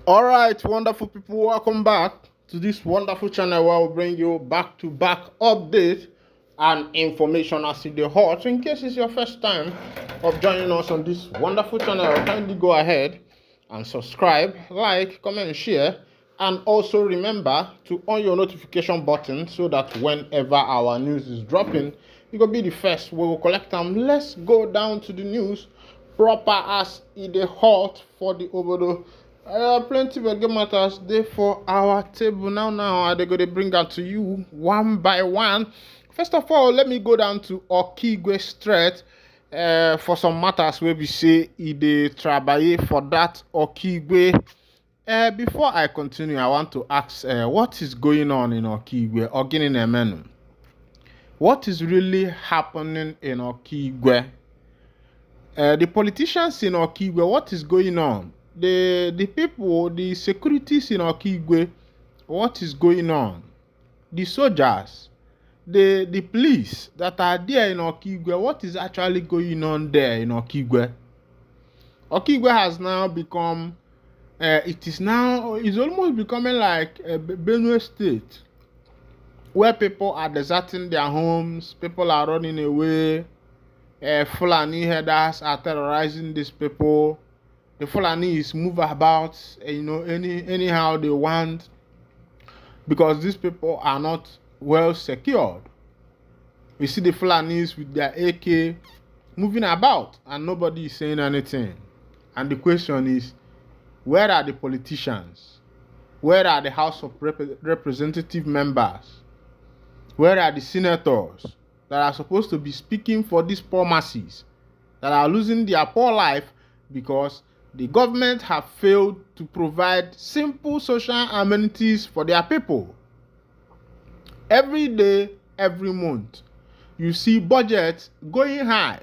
All right, wonderful people, welcome back to this wonderful channel where we bring you back-to-back updates and information as it is hot. So in case it's your first time of joining us on this wonderful channel, kindly go ahead and subscribe, like, comment, share, and also remember to on your notification button so that whenever our news is dropping, you will be the first. We will collect them. Let's go down to the news proper as it is hot for the obodo. Plenty of game matters there for our table now. They're going to bring out to you one by one. First of all, let me go down to Okigwe Strait for some matters where we say they trabaye for that Okigwe. Before I continue, I want to ask what is going on in Okigwe? Ogini Nemenu. What is really happening in Okigwe? The politicians in Okigwe, what is going on? The people, the securities in Okigwe, what is going on? The soldiers, the police that are there in Okigwe, what is actually going on there in Okigwe? Okigwe has now become, it's almost becoming like a Benue state, where people are deserting their homes, people are running away, Fulani headers are terrorizing these people. The Fulanis move about, anyhow they want, because these people are not well secured. We see the Fulanis with their AK moving about, and nobody is saying anything. And the question is, where are the politicians? Where are the House of Representative members? Where are the senators that are supposed to be speaking for these poor masses that are losing their poor life because the government have failed to provide simple social amenities for their people? Every day, every month, you see budgets going high.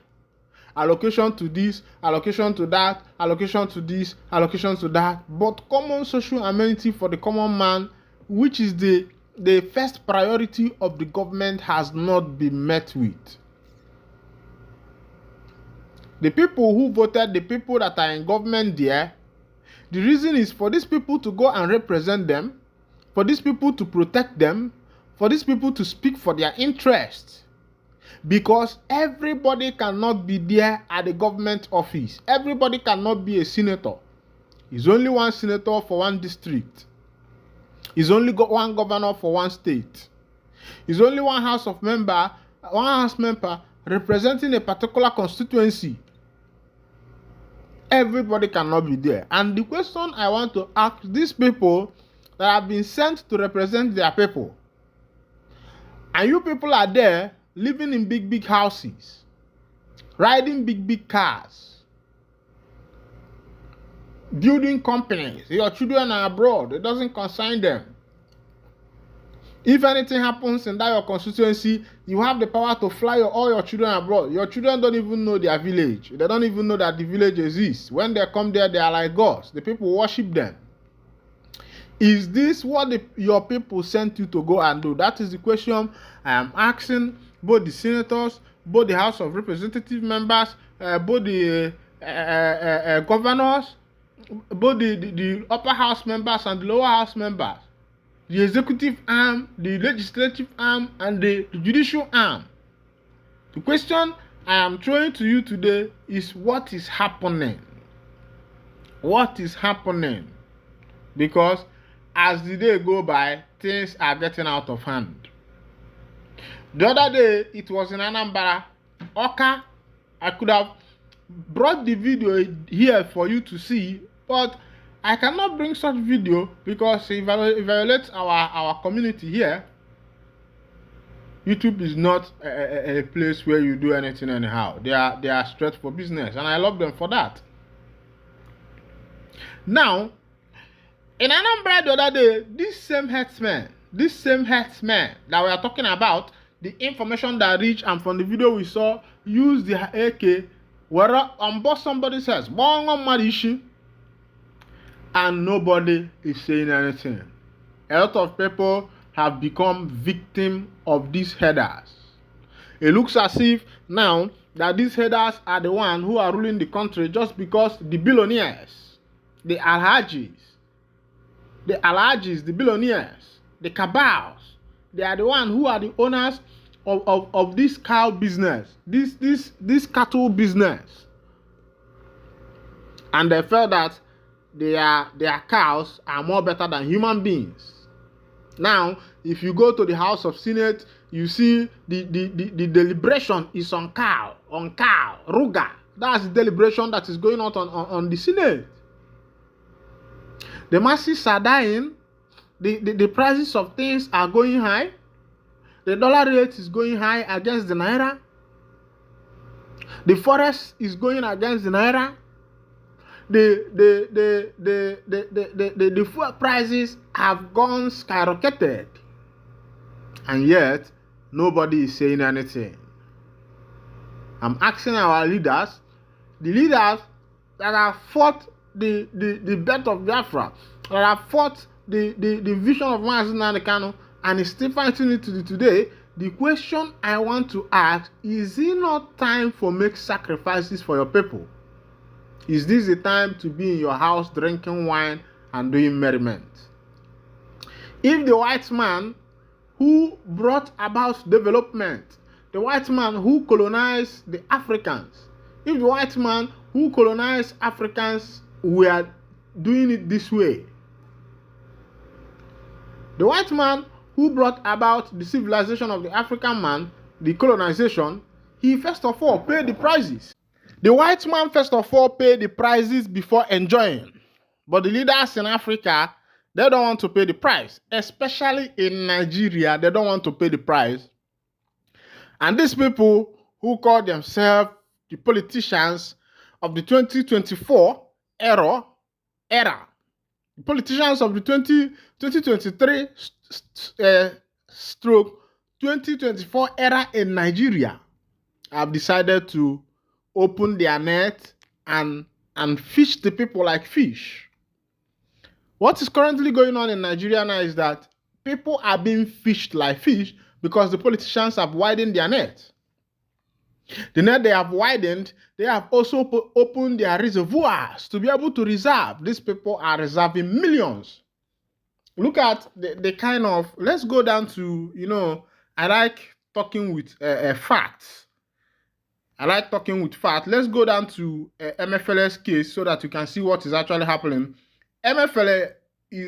Allocation to this, allocation to that, allocation to this, allocation to that. But common social amenity for the common man, which is the first priority of the government, has not been met with. The people who voted, the people that are in government there, the reason is for these people to go and represent them, for these people to protect them, for these people to speak for their interests. Because everybody cannot be there at the government office. Everybody cannot be a senator. There's only one senator for one district. There's only one governor for one state. There's only one house member representing a particular constituency. Everybody cannot be there. And the question I want to ask these people that have been sent to represent their people, and you people are there living in big houses, riding big cars, building companies, your children are abroad, it doesn't concern them. If anything happens in that your constituency, you have the power to fly all your children abroad. Your children don't even know their village. They don't even know that the village exists. When they come there, they are like gods. The people worship them. Is this what your people sent you to go and do? That is the question I am asking both the senators, both the House of Representative members, both the governors, both the upper house members and the lower house members. The executive arm, the legislative arm, and the judicial arm. The question I am throwing to you today is, what is happening? What is happening? Because as the day go by, things are getting out of hand. The other day, it was in Anambra, Oka. I could have brought the video here for you to see, but I cannot bring such video because it violates our community here. YouTube is not a place where you do anything anyhow. They are straight for business, and I love them for that. Now, in Anambra the other day, this same herdsman that we are talking about, the information that reached and from the video we saw, used the AK where on both somebody's head, and nobody is saying anything. A lot of people have become victims of these headers. It looks as if now that these headers are the ones who are ruling the country just because the billionaires, the alhajis, the alhajis, the billionaires, the cabals. They are the ones who are the owners of this cow business, this cattle business. And they felt that their cows are more better than human beings. Now, if you go to the House of Senate, you see the deliberation is on cow, ruga. That's the deliberation that is going on the Senate. The masses are dying. The prices of things are going high. The dollar rate is going high against the naira. The forex is going against the naira. The fuel prices have gone skyrocketed, and yet nobody is saying anything. I'm asking our leaders, the leaders that have fought the death of Biafra, that have fought the vision of Mazi Nnamdi Kanu, and is still fighting it to today. The question I want to ask, is it not time for make sacrifices for your people? Is this the time to be in your house drinking wine and doing merriment? If the white man who brought about development, the white man who colonized the Africans, if the white man who colonized Africans were doing it this way, the white man who brought about the civilization of the African man, the colonization, he first of all paid the prices. The white man first of all paid the prices before enjoying. But the leaders in Africa, they don't want to pay the price. Especially in Nigeria, they don't want to pay the price. And these people who call themselves the politicians of the 2024 era, the politicians of the 2023 stroke 2024 era in Nigeria have decided to open their net and fish the people like fish. What is currently going on in Nigeria now is that people are being fished like fish because the politicians have widened their net. The net they have widened, they have also opened their reservoirs to be able to reserve. These people are reserving millions. Look at the kind of, let's go down to, I like talking with facts. Let's go down to MFL's case so that you can see what is actually happening. MFL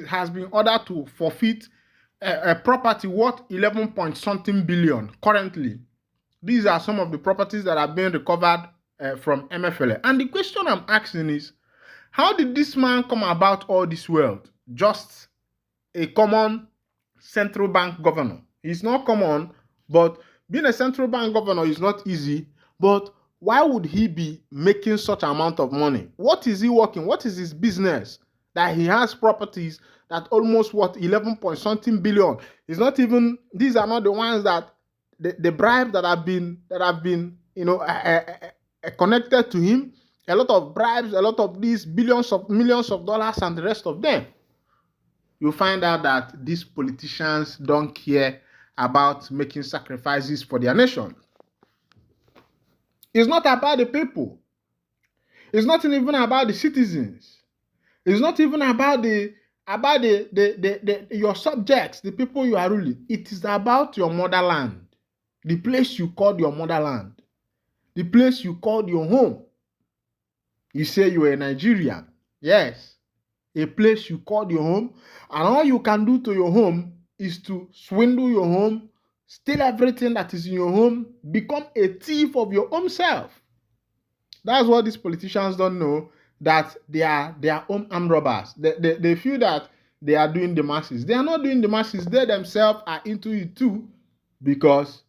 has been ordered to forfeit a property worth 11 point something billion currently. These are some of the properties that are being recovered from MFL. And the question I'm asking is, how did this man come about all this wealth? Just a common central bank governor. He's not common, but being a central bank governor is not easy. But why would he be making such amount of money? What is he working? What is his business? That he has properties that almost worth 11 point something billion. It's not even, these are not the ones that the bribe that have been connected to him. A lot of bribes, a lot of these millions of dollars and the rest of them. You find out that these politicians don't care about making sacrifices for their nation. It's not about the people. It's not even about the citizens. It's not even about your subjects, the people you are ruling. It is about your motherland, the place you called your motherland, the place you called your home. You say you are a Nigerian. Yes, a place you called your home, and all you can do to your home is to swindle your home, steal everything that is in your home, become a thief of your own self. That's what these politicians don't know, that they are their own armed robbers. They feel that they are doing the masses. They are not doing the masses. They themselves are into it too, because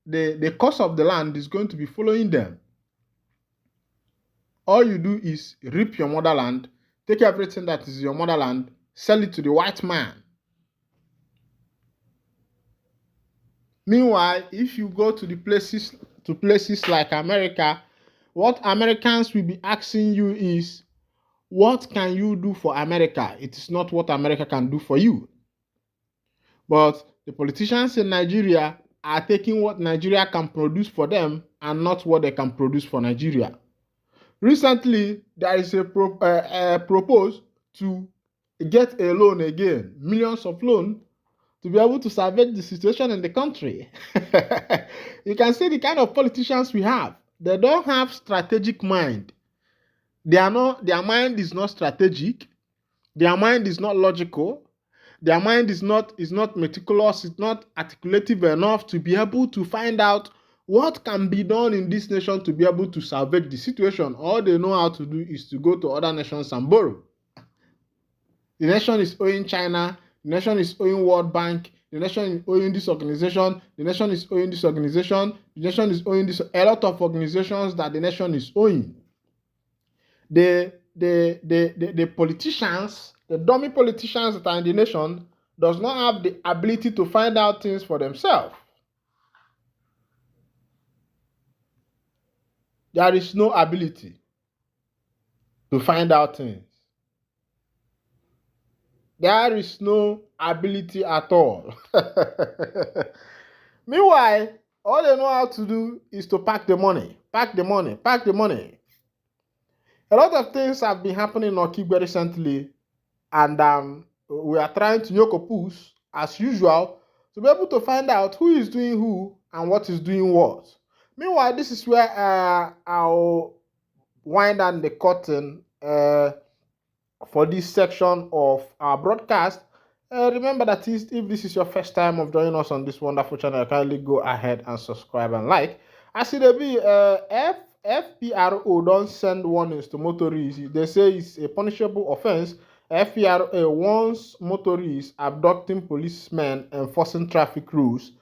the cost of the land is going to be following them. All you do is rip your motherland, take everything that is your motherland, sell it to the white man. Meanwhile, if you go to places like America, what Americans will be asking you is, what can you do for America? It is not what America can do for you. But the politicians in Nigeria are taking what Nigeria can produce for them and not what they can produce for Nigeria. Recently, there is a proposal to get a loan again, millions of loan, to be able to salvage the situation in the country. You can see the kind of politicians we have. They don't have strategic mind. Their mind is not strategic. Their mind is not logical. Their mind is not meticulous. It's not articulative enough to be able to find out what can be done in this nation to be able to salvage the situation. All they know how to do is to go to other nations and borrow. The nation is owing China. The nation is owing World Bank. The nation is owing this organization. The nation is owing this organization. The nation is owing this. A lot of organizations that the nation is owing. The politicians, the dummy politicians that are in the nation, does not have the ability to find out things for themselves. There is no ability to find out things. There is no ability at all. Meanwhile, all they know how to do is to pack the money, pack the money, pack the money. A lot of things have been happening in Okigwe recently, and we are trying to yoke push as usual to be able to find out who is doing who and what is doing what. Meanwhile, this is where I'll wind down the curtain for this section of our broadcast. Remember that if this is your first time of joining us on this wonderful channel, kindly go ahead and subscribe and like. As it be, FPRO don't send warnings to motorists. They say it's a punishable offense. FPRO warns motorists abducting policemen enforcing traffic rules.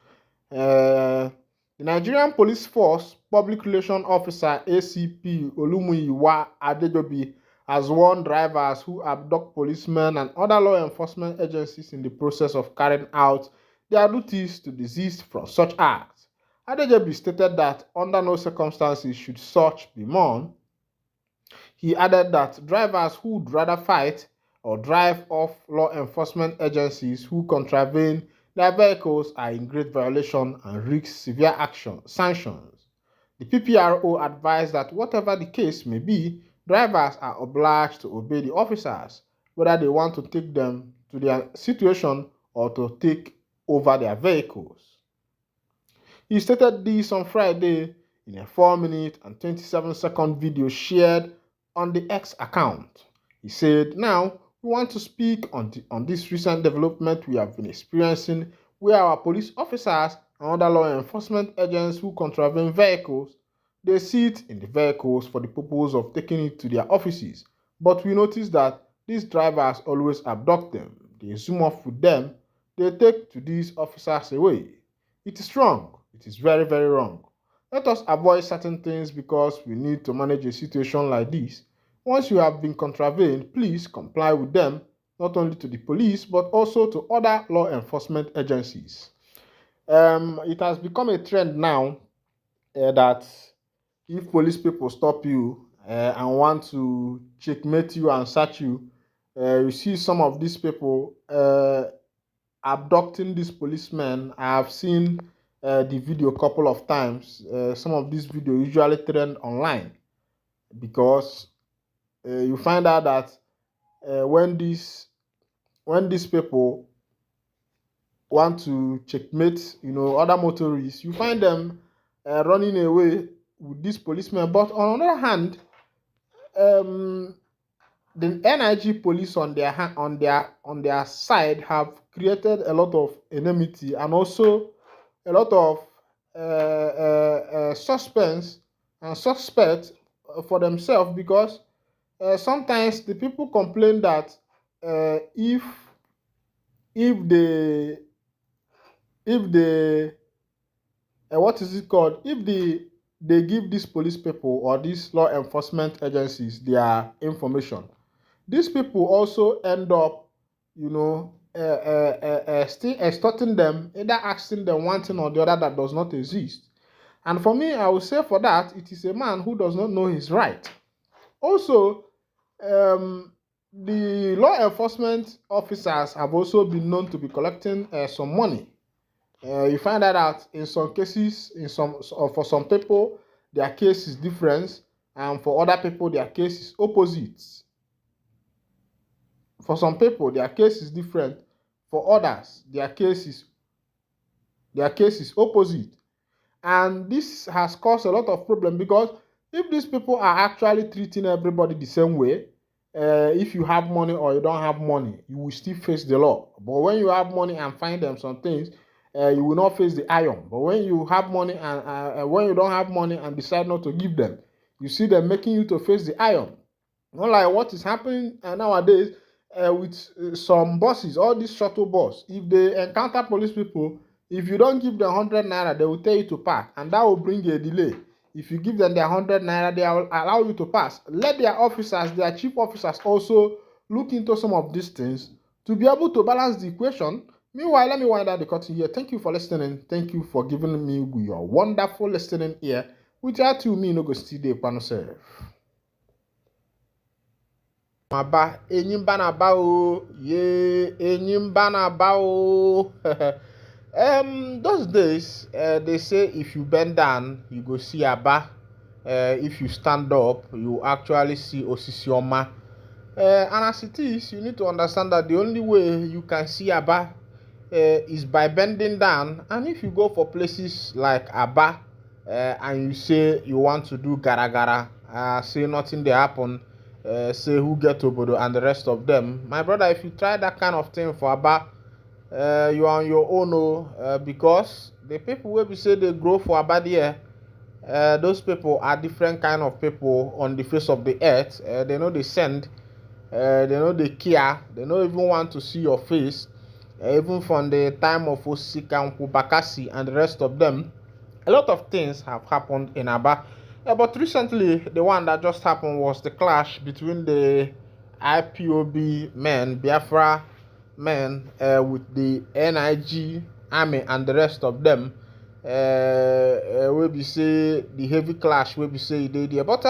The Nigerian Police Force Public Relations Officer ACP Olumuyiwa Adejobi has warned drivers who abduct policemen and other law enforcement agencies in the process of carrying out their duties to desist from such acts. Adejobi stated that under no circumstances should such be done. He added that drivers who would rather fight or drive off law enforcement agencies who contravene their vehicles are in great violation and risk severe sanctions. The PPRO advised that whatever the case may be, drivers are obliged to obey the officers, whether they want to take them to their situation or to take over their vehicles. He stated this on Friday in a 4-minute and 27-second video shared on the X account. He said, "Now, we want to speak on this recent development we have been experiencing where our police officers and other law enforcement agents who contravene vehicles, they sit in the vehicles for the purpose of taking it to their offices. But we notice that these drivers always abduct them. They zoom off with them. They take to these officers away. It is wrong. It is very, very wrong. Let us avoid certain things because we need to manage a situation like this. Once you have been contravened, please comply with them, not only to the police, but also to other law enforcement agencies." It has become a trend now that if police people stop you and want to checkmate you and search you, you see some of these people abducting these policemen. I have seen the video a couple of times. Some of these videos usually trend online because you find out that when these people want to checkmate, other motorists, you find them running away with these policemen. But on the other hand, the NIG police on their side have created a lot of enmity and also a lot of suspense and suspect for themselves, because sometimes the people complain that if they what is it called? If they give these police people or these law enforcement agencies their information, these people also end up, still extorting them, either asking them one thing or the other that does not exist. And for me, I would say for that, it is a man who does not know his right. Also, the law enforcement officers have also been known to be collecting some money. You find out in some cases, for some people, their case is different, and for other people, their case is opposite. For some people, their case is different. For others, their case is opposite. And this has caused a lot of problem because if these people are actually treating everybody the same way, if you have money or you don't have money, you will still face the law. But when you have money and find them some things, you will not face the iron. But when you have money and when you don't have money and decide not to give them, you see them making you to face the iron. Not like what is happening nowadays with some buses, all these shuttle bus. If they encounter police people, if you don't give them 100 naira, they will tell you to park, and that will bring a delay. If you give them their 100 naira, they will allow you to pass. Let their officers, their chief officers also look into some of these things to be able to balance the equation. Meanwhile, let me wind up the curtain here. Thank you for listening. Thank you for giving me your wonderful listening ear. Without you, me no go still dey pano sef. Maba enyimba na ba o ye enyimba na ba o. Those days they say if you bend down you go see aba. If you stand up you actually see osisioma. And as it is, you need to understand that the only way you can see aba is by bending down. And if you go for places like aba and you say you want to do gara gara, say nothing dey happen, say who get obodo and the rest of them, my brother, if you try that kind of thing for aba, you are on your own, because the people wey be say they grow for aba there, those people are different kind of people on the face of the earth. They know they send, they know they care, they don't even want to see your face, even from the time of Osika and Bakasi and the rest of them. A lot of things have happened in Aba. But recently, the one that just happened was the clash between the IPOB men, Biafra men, with the NIG army and the rest of them. We be say the heavy clash, we be say they there. But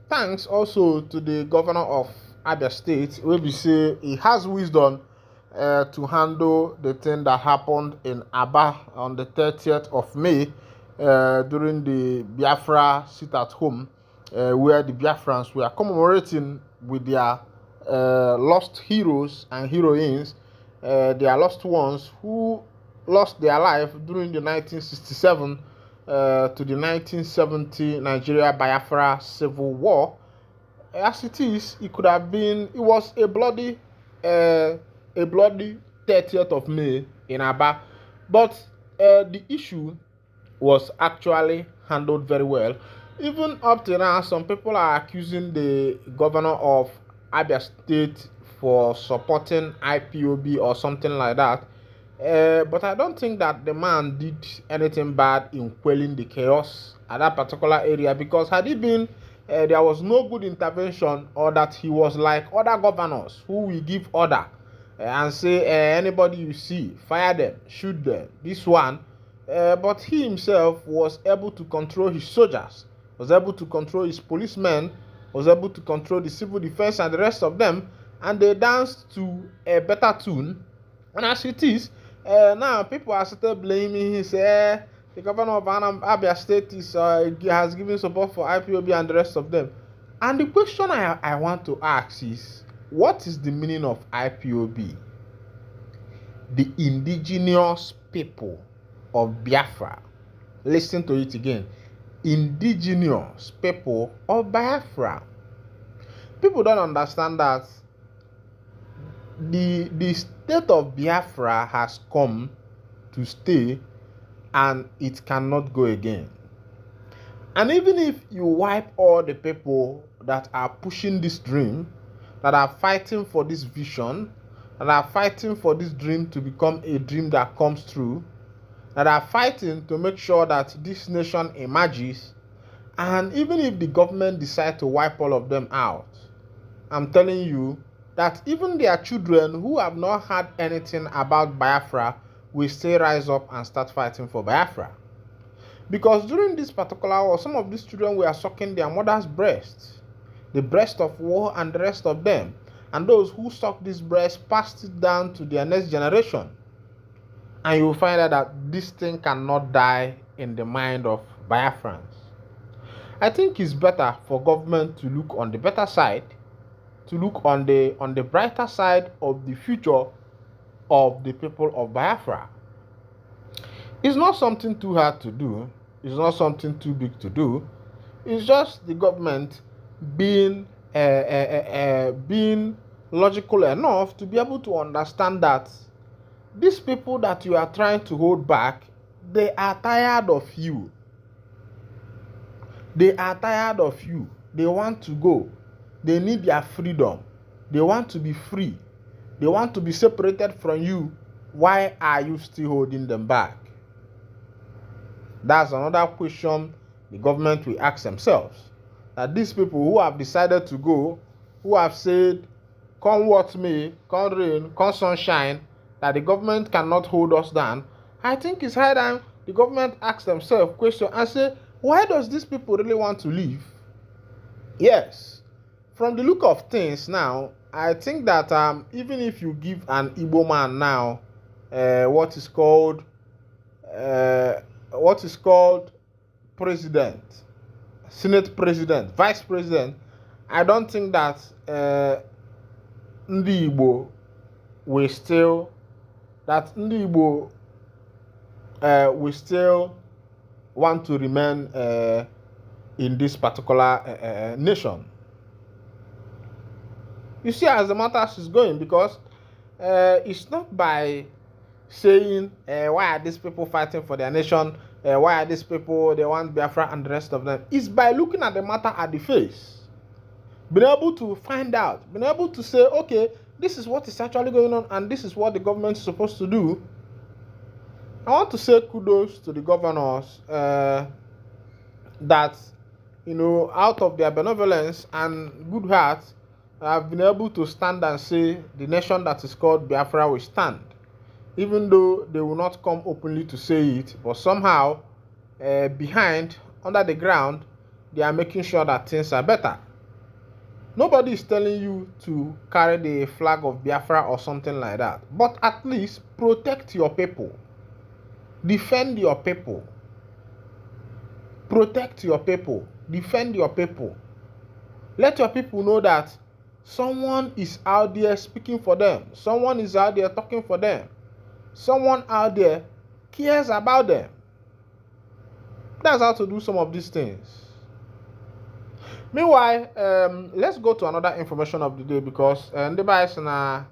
thanks also to the governor of Abia State, we be say he has wisdom to handle the thing that happened in Aba on the 30th of May during the Biafra sit-at-home, where the Biafrans were commemorating with their lost heroes and heroines, their lost ones who lost their life during the 1967 to the 1970 Nigeria Biafra Civil War. As it is, it was a bloody 30th of May in Aba, but the issue was actually handled very well. Even up to now, some people are accusing the governor of Abia State for supporting IPOB or something like that. But I don't think that the man did anything bad in quelling the chaos at that particular area, because had it been there was no good intervention, or that he was like other governors who will give order and say anybody you see, fire them, shoot them, this one. But he himself was able to control his soldiers, was able to control his policemen, was able to control the civil defense and the rest of them, and they danced to a better tune. And as it is, now people are still blaming him, say the governor of Abia State has given support for IPOB and the rest of them. And the question I want to ask is, what is the meaning of IPOB? The indigenous people of Biafra. Listen to it again. Indigenous people of Biafra. People don't understand that the state of Biafra has come to stay and it cannot go again. And even if you wipe all the people that are pushing this dream, that are fighting for this vision, that are fighting for this dream to become a dream that comes true, that are fighting to make sure that this nation emerges, and even if the government decide to wipe all of them out, I'm telling you that even their children who have not heard anything about Biafra will still rise up and start fighting for Biafra. Because during this particular war, some of these children were sucking their mother's breasts, the breast of war and the rest of them. And those who sucked this breast passed it down to their next generation. And you will find out that this thing cannot die in the mind of Biafrans. I think it's better for government to look on the better side to look on the brighter side of the future of the people of Biafra. It's not something too hard to do. It's not something too big to do. It's just the government being being logical enough to be able to understand that these people that you are trying to hold back, they are tired of you. They are tired of you. They want to go. They need their freedom. They want to be free. They want to be separated from you. Why are you still holding them back? That's another question the government will ask themselves. That these people who have decided to go, who have said, come what may, come rain, come sunshine, that the government cannot hold us down, I think it's high time the government asks themselves question and say, why does these people really want to leave? Yes, from the look of things now, I think that even if you give an Igbo man now what is called president, Senate president, vice president, I don't think that Ndi Igbo will still want to remain in this particular nation. You see, as the matter is going, because it's not by saying why are these people fighting for their nation, why are these people, they want Biafra and the rest of them. It's by looking at the matter at the face, being able to find out, being able to say, okay, this is what is actually going on and this is what the government is supposed to do. I want to say kudos to the governors that, out of their benevolence and good heart, have been able to stand and say the nation that is called Biafra will stand. Even though they will not come openly to say it, but somehow behind, under the ground, they are making sure that things are better. Nobody is telling you to carry the flag of Biafra or something like that, but at least protect your people. Defend your people. Protect your people. Defend your people. Let your people know that someone is out there speaking for them. Someone is out there talking for them. Someone out there cares about them. That's how to do some of these things. Meanwhile, let's go to another information of the day, because the bias na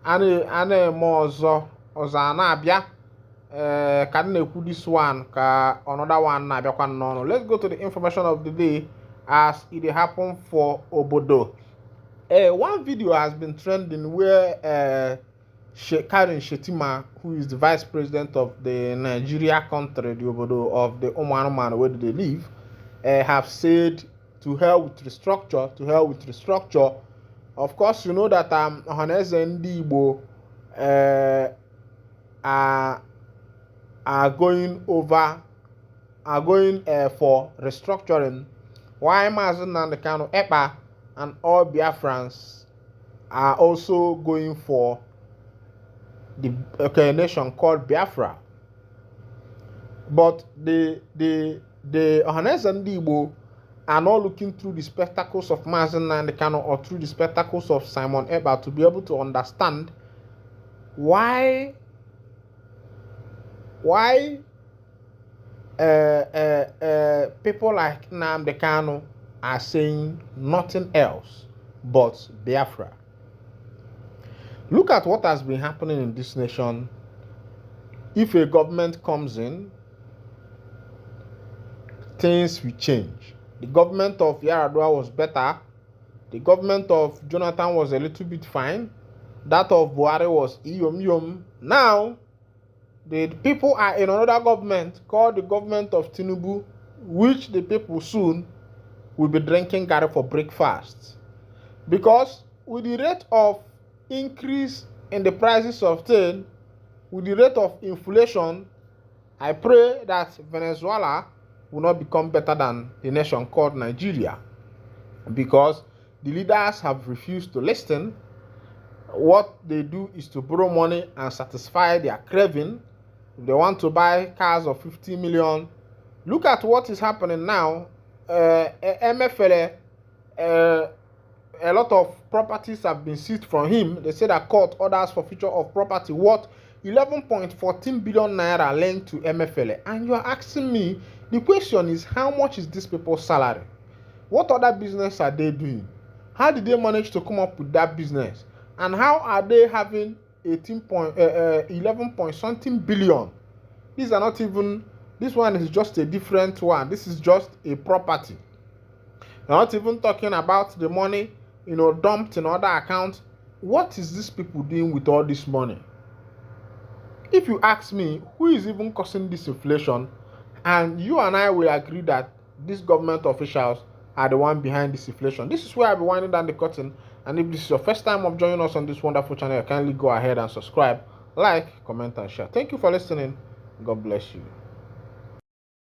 ane more ozana abia can na-ekwu this one ka another one na-abịakwa n'ọnụ. Let's go to the information of the day as it happened for Obodo. One video has been trending where Karen Shetima, who is the vice president of the Nigeria country, the Obodo of the Oman where they live, have said to hell with restructure, to hell with restructure. Of course, you know that Ohaneze Ndi Igbo are going for restructuring, while Mazen Nandekano Ekpa and all Biafrans are also going for the nation called Biafra. But the Ohaneze Ndi Igbo are not looking through the spectacles of Mazen Nandekano or through the spectacles of Simon Ekpa to be able to understand why people like Nnamdi Kanu are saying nothing else but Biafra. Look at what has been happening in this nation. If a government comes in, things will change. The government of Yaradua was better. The government of Jonathan was a little bit fine. That of Buhari was iyom. Now, the people are in another government called the government of Tinubu, which the people soon will be drinking garri for breakfast. Because with the rate of increase in the prices of things, with the rate of inflation, I pray that Venezuela will not become better than the nation called Nigeria. Because the leaders have refused to listen. What they do is to borrow money and satisfy their craving. If they want to buy cars of 50 million, look at what is happening now. MFL a lot of properties have been seized from him. They say that court orders forfeiture of property worth 11.14 billion naira lent to MFLA. And you are asking me, the question is, how much is this people's salary? What other business are they doing? How did they manage to come up with that business? And how are they having 11 point something billion? These are not even, this one is just a different one. This is just a property. We're not even talking about the money, dumped in other accounts. What is these people doing with all this money? If you ask me, who is even causing this inflation? And you and I will agree that these government officials are the one behind this inflation. This is where I'll be winding down the curtain. And if this is your first time of joining us on this wonderful channel, kindly go ahead and subscribe, like, comment, and share. Thank you for listening. God bless you.